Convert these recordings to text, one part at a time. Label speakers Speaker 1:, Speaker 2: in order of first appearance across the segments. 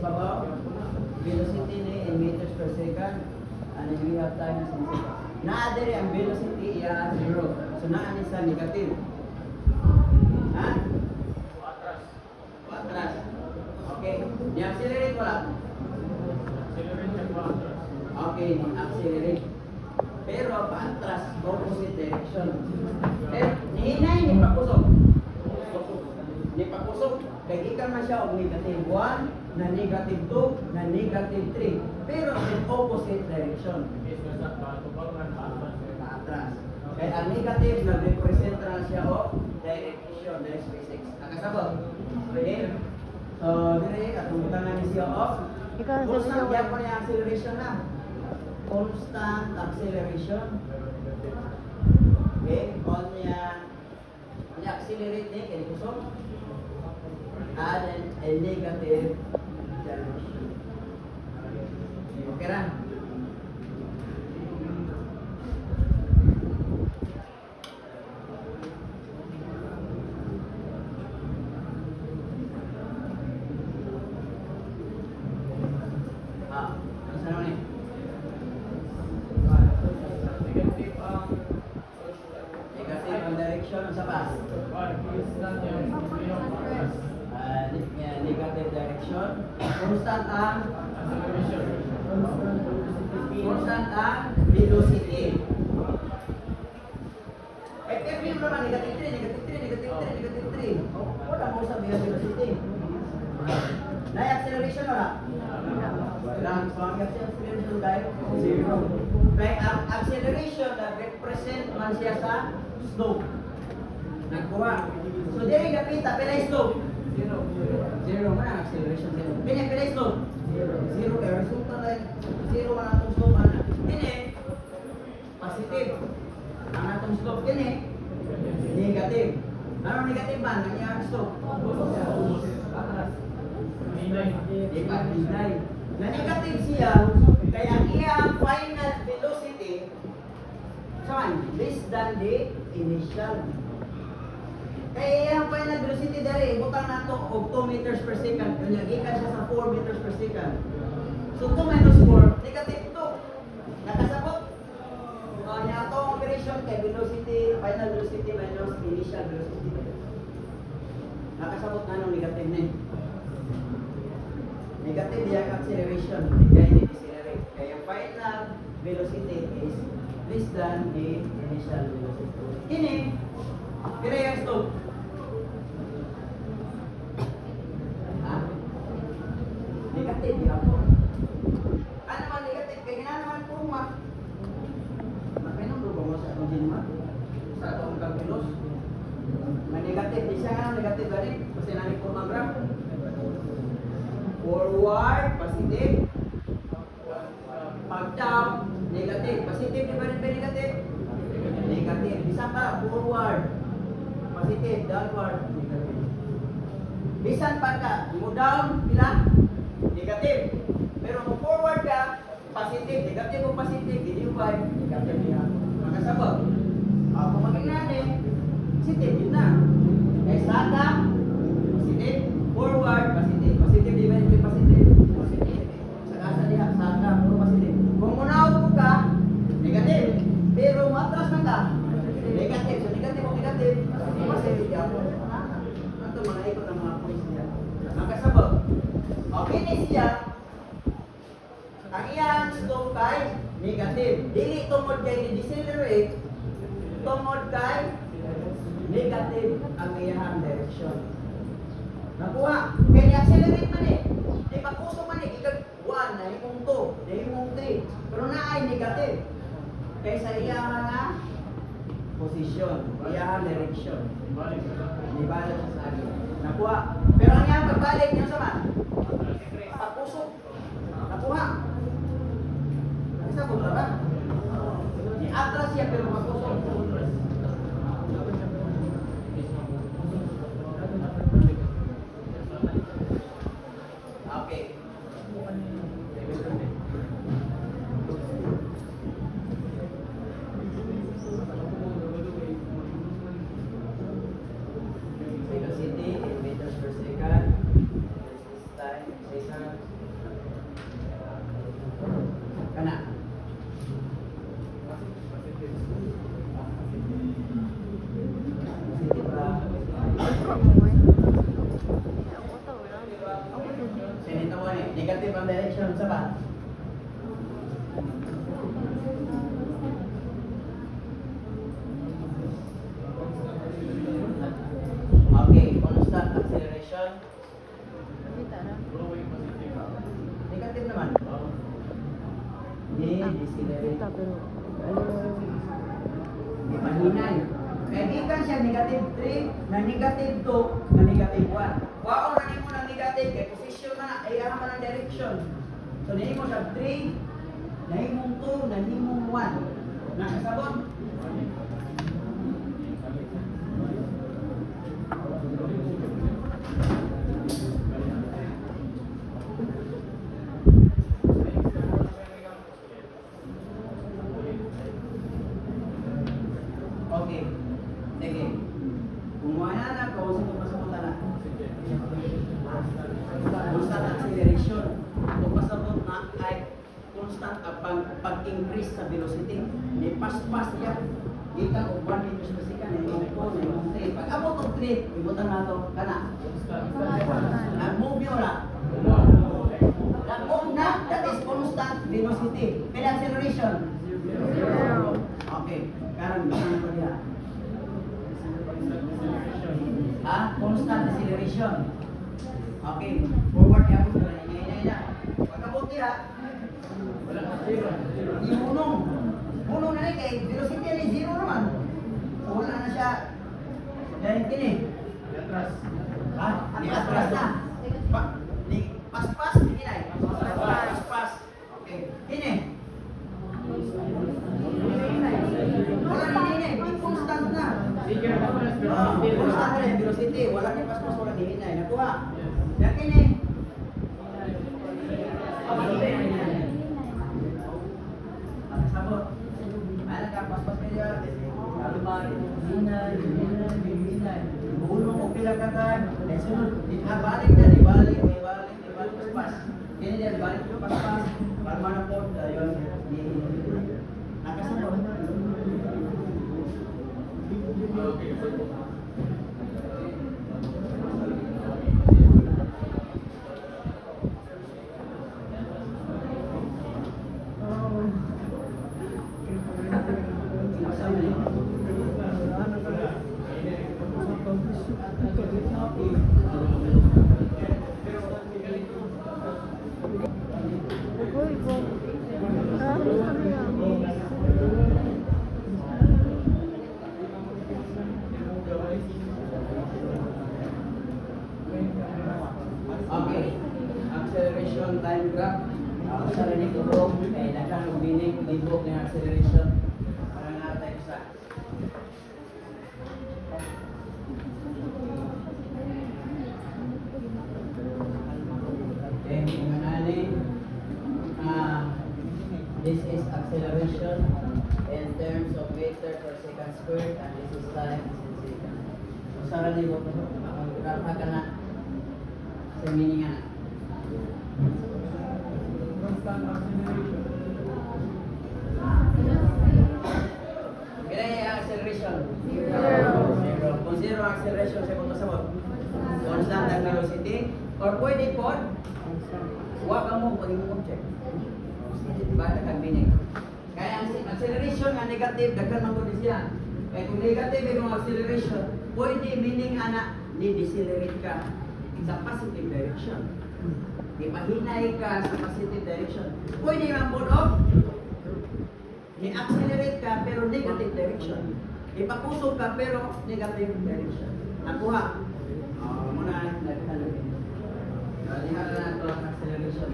Speaker 1: about velocity in meters per second. And then we have time in second. Naa diri ang velocity iya 0. So naa ni sa negative. Ha? Atras. Okay. Ni-accelerate wala? Okay, ni-accelerate. Pero paatras, opposite direction. Pero nihinay ni pakusog. Ni pakusog. Kaya ikan man siya og negative 1, na negative 2, na negative 3. Pero in opposite direction. Paatras. Kaya ang negative nag-represent na siya o direction, direct physics. Nakasabot? Okay? So, dire, atong butangan ni siya o. Constant, yan po niya acceleration na. Constant acceleration. Okay? On niya, accelerate niya, kaya kusog. And then, a negative direction. Okay ra? Negative direction. Constant ang velocity. Pero yung naman, negative 3, negative 3, negative 3, negative 3. Wala mo sabihin ang velocity. Na-acceleration wala? Wala. So, ang acceleration tayo, 0. Kaya ang acceleration nag-represent man siya sa slope. Nagkuha. So, diri kapita, pila yung slope? 0 man ang acceleration, 0. Pila yung slope? 0. Kaya resulta na 0 man ang slope. Ini, positive. Ang atong slope ini, negative. Ano negative man? Ang iyang slope? Hinay. Na negative siya, kaya ang iyang final velocity, saan? Less than the initial. Kaya iyang final velocity dari, ibutang na ito og 2 meters per second. Nagiging siya sa 4 meters per second. So 2 minus 4, negative 2. Nakasabot? Niya itong operation kay velocity, final velocity minus initial velocity. Nakasabot na nung negative na. Negative yung acceleration, kaya decelerate. Kaya final velocity is less than the initial velocity. Ini, kira yung slope. Negative yung ako. Ano naman negative? Kaya nga naman po may number ba mo sa atong ginma? Sa atong calculus? May negative. Di siya nga negative gani. Kasi namin po mag-graph. Forward, positive. Pag down, negative. Positive, di ba rin ba negative? Negative. Bisa ka, forward. Positive, downward, negative. Bisan pa ka, mo down, pila? Negative. Pero kung forward ka, positive. Negative o positive, hindi yung 5, negative niya. Makasabot. Kung maging natin, positive yun na. Kaya saka, positive, forward, positive. Positive, di ba rin yung positive? Positive. Saka sa diha, saka, puro positive. Kung unaw ka, negative. Pero matras na ka, negative. So negative o negative, positive ka. Ito mga ikot ng mga points niya. Makasabot. Okay na siya. Ang iyang slope kay negative. Dili tungod kay ni-decelerate, tungod kay negative ang iyang direction. Nakuha. Kaya ni-accelerate man eh. Di pakuso man eh. Ikag 1, nahimong 2, nahimong 3. Pero na ay negative. Kaya sa iyang nga position, iyang direction. Nibalik siya sa akin. Nakuha. Pero ang iyang pagbalik niyo sa man? Pakuso. Nakuha. Isa po ba? Ni-atras siya pero pakuso. Okay. Velocity in meters per second. This is time, seconds.
Speaker 2: acceleration.
Speaker 3: Kita na.
Speaker 2: Growing positive.
Speaker 1: Negative naman. Hindi, decelerate.
Speaker 3: Kita pero ano
Speaker 1: Di mahinay. Kaya gikan siya negative 3 na negative 2 na negative 1. Wow, nani mo ng negative kay position na ay man ang direction. So nani mo sa 3, nahimong 2, nahimong 1. Nakasabot. Okay. Sige. Kung wala na ko, sino pasabot na? Constant acceleration. Kung pasabot na ay constant pag-increase sa velocity. May pas-pas yan. Ika o 1 meters per second, may 2, may 3. Pag abot o 3, ibutan na ito, kana. Nag-move yun na. Nag-move na, that is constant velocity. May acceleration.
Speaker 3: Zero.
Speaker 1: Okay. Karon bisan ko diha. Constant acceleration. Okay. Forward ya ko na ina. Pagkabot diha.
Speaker 2: Wala na zero.
Speaker 1: Iunong. Unong na kay velocity ni zero naman. So, wala na siya. Dahil kini.
Speaker 2: Atras.
Speaker 1: Di atras na. Di pas-pas di kinay. Pas-pas. Okay. Kini. Wala na ini, di constant na.
Speaker 2: Sige na ba
Speaker 1: Constant na yung velocity, wala ni pas-pas, wala ni hinay. Nakuha. Yan kini. Sabot. Ano ka, pas-pas ka dyan. Alumari, hinay. Bulong o pila ka ka. Sunod, balik na, ibalik, pas-pas. Kini dyan, balik ko, pas-pas. Para manapod, yun. Nakasabot.
Speaker 3: Uy, po. Sabi nga.
Speaker 1: Okay. Acceleration time graph. Sa rin ko bro, kaya nakang binig libog ng acceleration. Para nga tayo sa okay, manali. This is acceleration in terms of meter per second squared and this is time in second. So sa rin ko ang graph ka na sa meaning nga.
Speaker 2: Constant acceleration.
Speaker 1: Kaya yung acceleration?
Speaker 3: Zero.
Speaker 1: Zero. Kung zero acceleration sa kung kasabot, constant ang velocity, or pwede po, huwag ka mo pag yung object. Diba? Nagbinig. Kaya ang acceleration nga negative, daghan man ko siya. Kaya kung negative yung acceleration, pwede meaning ana, ni-decelerate ka sa positive direction. Ipahinay ka sa positive direction. Pwede man po, ni-accelerate ka pero negative direction. Ipakusog ka pero negative direction. Nakuha. Muna nagtalagin. Liha na ito ang acceleration.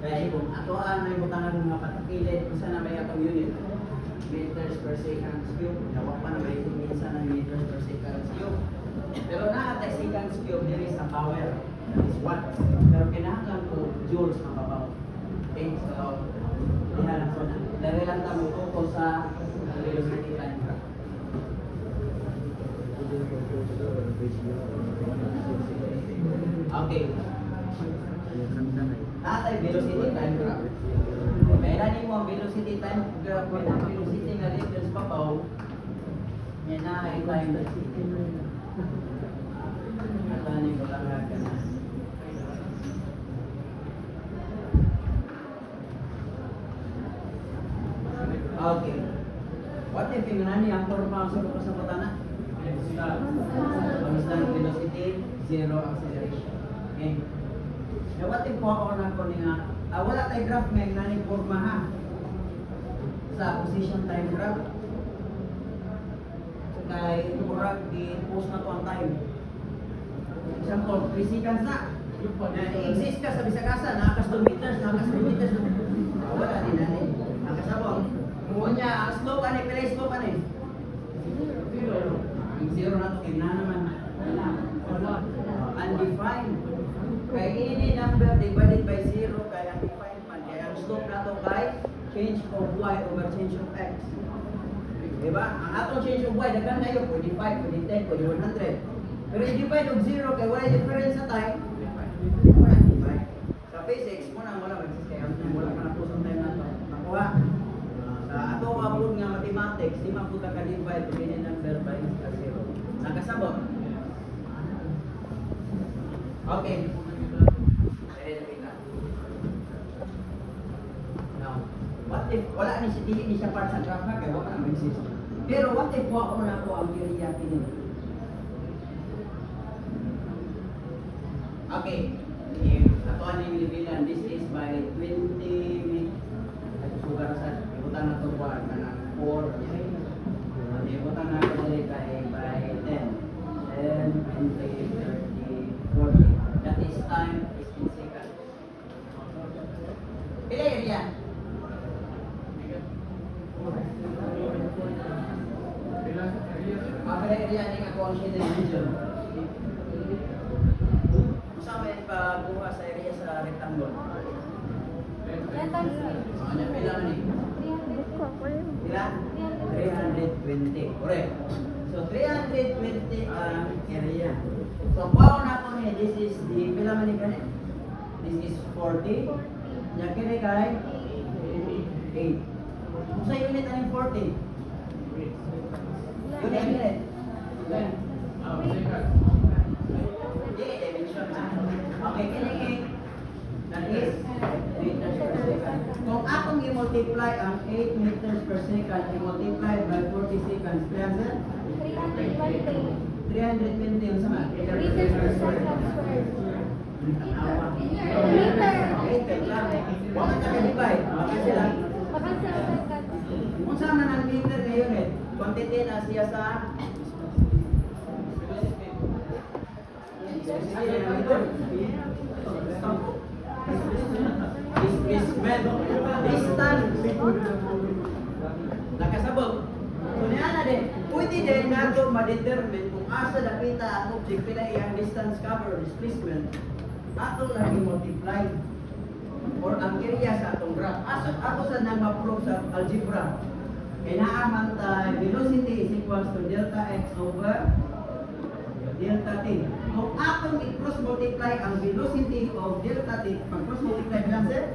Speaker 1: Kaya kung atoan may butangan ng mga patakilid, kung saan na may atong unit, meters per second cube. Nawak pa na may minsan ng meters per second cube. Pero nakatay second cube, there is a power. That is watts. Pero kinahanglan ko joules ang babaw. Okay, so liha lang so na. Dahil lang tamo ko sa velocity time graph. Okay. Natay velocity time graph. Kailan mo ang velocity time graph mo ang velocity nga dito sa babaw. Yan na ay time velocity. Natani ko lang ka na. Okay. What if yung nani ang forma sa kapasapatan na? Constant velocity. zero acceleration. Okay? Now, what if po ako na ko nga, wala tayo graph ngayon na ni forma ha sa position time graph. So, kay murag i-post na to ang time. Example, 3 seconds na. Na-exist ka sa Bisagasa, nakakas 2 meters, nakakas 3 meters. Wala din natin. Nakasabong. Kung niya, ang slope ano, pila yung slope ano eh? Ang zero na to, kaya na naman. Wala. Undefined. Kaya ini number divided by zero, kaya undefined man. Kaya ang slope na to kay change of y over change of x. Diba? Ang atong change of y, dagan kayo, pwede 5, pwede 10, pwede 100. Pero i-divide of zero, kaya wala difference sa time, divide. Sa physics, muna kaya wala ka na po sa time na to. Nakuha. Sa ato kapag nga mathematics, di maputa ka divide to any number by zero. Nakasabot? Okay. Now, what if, wala ni si dili ni siya part sa graph na, kaya wala naman exist. Pero what if wako na ko ang area kini? Okay. Ato ani bilibilan, this is by 20 minutes. Sugar sa ibutan na to bar na 4. Ibutan na to dili kay by 10. 10, 20, 30, 40. That is time is in seconds. Pila area? Pila area ni nga constant region. Usama yan pagbuha sa area sa rectangle. Ano pila ni?
Speaker 3: Buka ko yun.
Speaker 1: Pila? 320. Correct. So 320 ang area. So pao na ko ni, this is the pila man ni kani? This is 40. Nya kini kay 8. Sa unit ani 40. Unit. Dimension na. Okay, kini kay that is meters per second. Kung akong i-multiply ang 8 meters per second, i-multiply by 40 seconds, 320 yung sama.
Speaker 3: Meters per second squared.
Speaker 1: Awa.
Speaker 3: Meter.
Speaker 1: Meter lang. Huwag ka divide. Baka sila.
Speaker 3: Baka sa second.
Speaker 1: Kung saan na ng meter ngayon eh, quantity na siya sa displacement. Distance. Nakasabog. So niya na din. Pwede din nato ma-determine kung asa dapita ang object pila iyang distance cover or displacement. Ato lang i-multiply or ang area sa atong graph. Ato sa nang ma-prove sa algebra. Inaaman ta velocity is equals to delta x over delta t. Kung atong i-cross multiply ang velocity of delta t, pag-cross multiply bilang sir?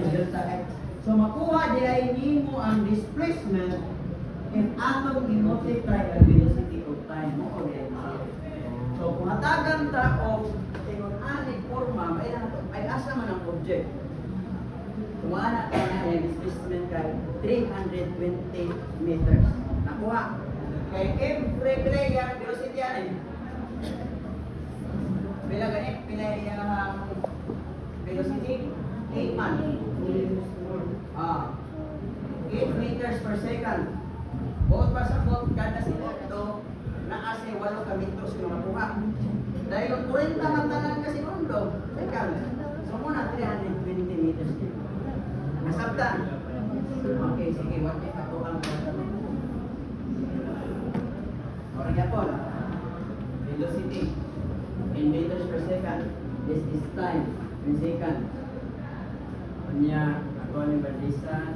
Speaker 1: Delta x. So makuha di ay nimo ang displacement if atong i-multiply ang velocity of time mo o so kung hatagan ta o ingon ani forma ay asa man ang object. Kumana ka na yung displacement kay 320 meters. Nakuha. Kay every player velocity yan eh. Bila ganit, pila yung velocity? 8 man. 8 meters per second. Bukod pa sa bukod, kada sila ito, naasi 8 ka meters yung nakuha. Dahil yung 40 mantanan kasi mundo. Second. So muna 320 meters din. Nasabtan. Okay, sige. What if ako ang or yapon. Velocity in meters per second. This is time in second. Kanya ako ni balisan.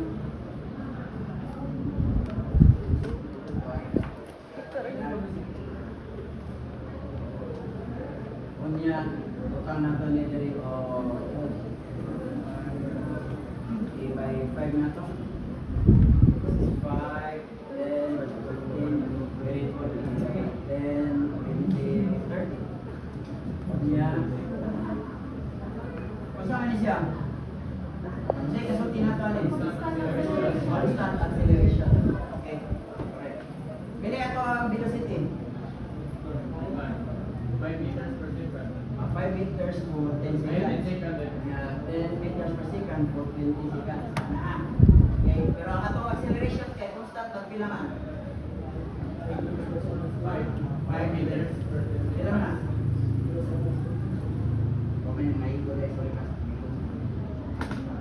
Speaker 1: Kanya utang na to ni diri o by 5 na to. This is 5, 10, 15, 10, 20, 30. Yan. Kung saan ni siya? Kasi kasulti na ito alin. Constant acceleration. Okay. Correct. Bili ito ang velocity.
Speaker 2: 5 meters per
Speaker 1: 5 meters for 10
Speaker 2: Ayun,
Speaker 1: seconds.
Speaker 2: second eh.
Speaker 1: 10 meters per second for 20 seconds. Ana. Okay, pero ang atong acceleration kay constant at pila man?
Speaker 2: 5 meters per
Speaker 1: Pila man na? Okay, may ego dahil sorry ka.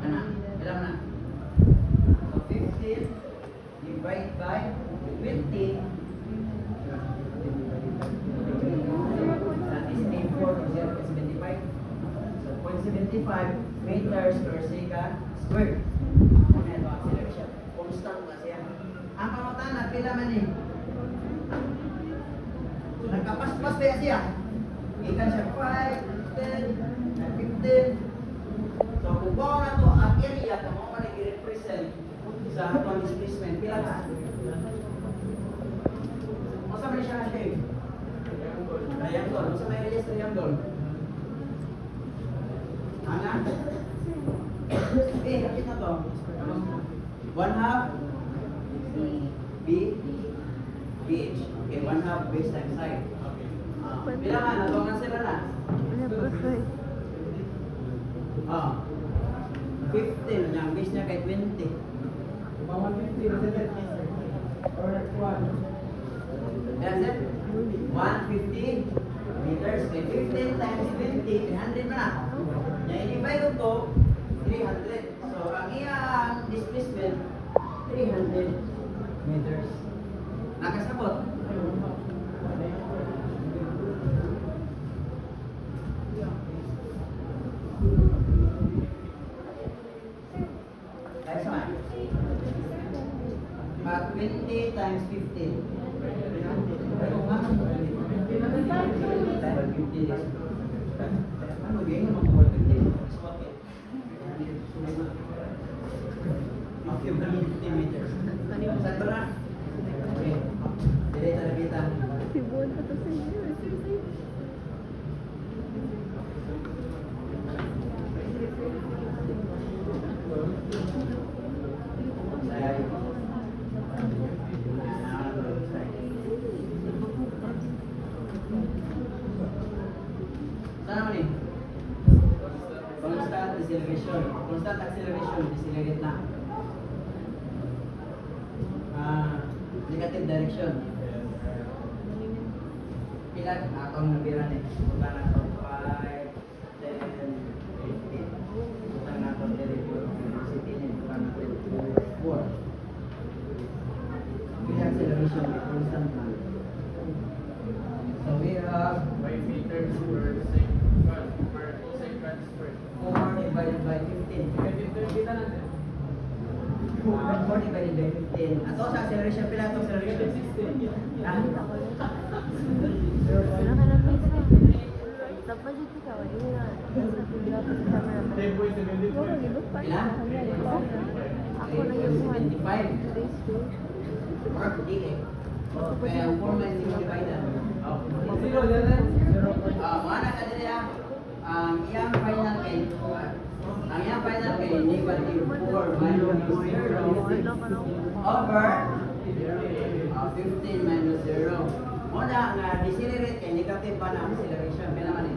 Speaker 1: Ana, pila man na? So 15 divide by 20. That is A4 or 0.75. So 0.75 meters per second squared. Ano ito, acceleration. Constant na siya. Ang pangutana, pila man eh. So nagkapaspas ba siya? Ikan siya 5, 10, 15. So kung bawa na to ang area na mo man i-represent sa atong displacement, pila ka? Masa man siya na shape? Triangle. Masa may radius triangle? Ana? Kapit na to. 1/2 B BH. Okay, 1/2 base times side. Pila man, natungan sila na. Ah. 15 yang base niya kay 20.
Speaker 2: 150 na sa Correct one.
Speaker 1: That's it. 150 meters. Kay 15 times 20, 300 na. Yang i-divide ito, 300. So, ang iyang displacement, 300 meters. Nakasabot. Kaya sa man? 20 times 15. Ano nga? 50 days. Ano ganyan naman kung 50? Okay, 50 meters. Saan ba na? Okay. Dili tayo kita.
Speaker 3: Sibon pa to sa inyo.
Speaker 1: Saan naman eh? Constant acceleration. Constant acceleration, decelerate na. Negative direction. Pila akong nabiran eh. Punta na ito 5, 10, 15. Punta na ito velocity niya. Punta na ito 4. Pila acceleration, constant na. So we have
Speaker 2: 5 meters per second squared.
Speaker 1: 4 divided by 15.
Speaker 2: Kita natin.
Speaker 1: 4 divided by 15. Ato sa acceleration, pila ito acceleration?
Speaker 2: 16.
Speaker 1: Ah?
Speaker 3: Wala ka na pisa. Dapat dito ka. Wala na. Sa pila pa sa camera.
Speaker 2: 10.75.
Speaker 3: Wala, gilok pa.
Speaker 1: Ilan?
Speaker 3: Ako na yung
Speaker 1: 75.
Speaker 3: Race to.
Speaker 1: Mark, di eh. Kaya ang 4 minus 0 divided.
Speaker 2: Zero yan.
Speaker 1: Mga nakadali ang iyang final kay ang iyang final kay negative 4 minus 0 over 15 minus 0. Muna nga decelerate kay negative pa na acceleration. Kaya naman eh.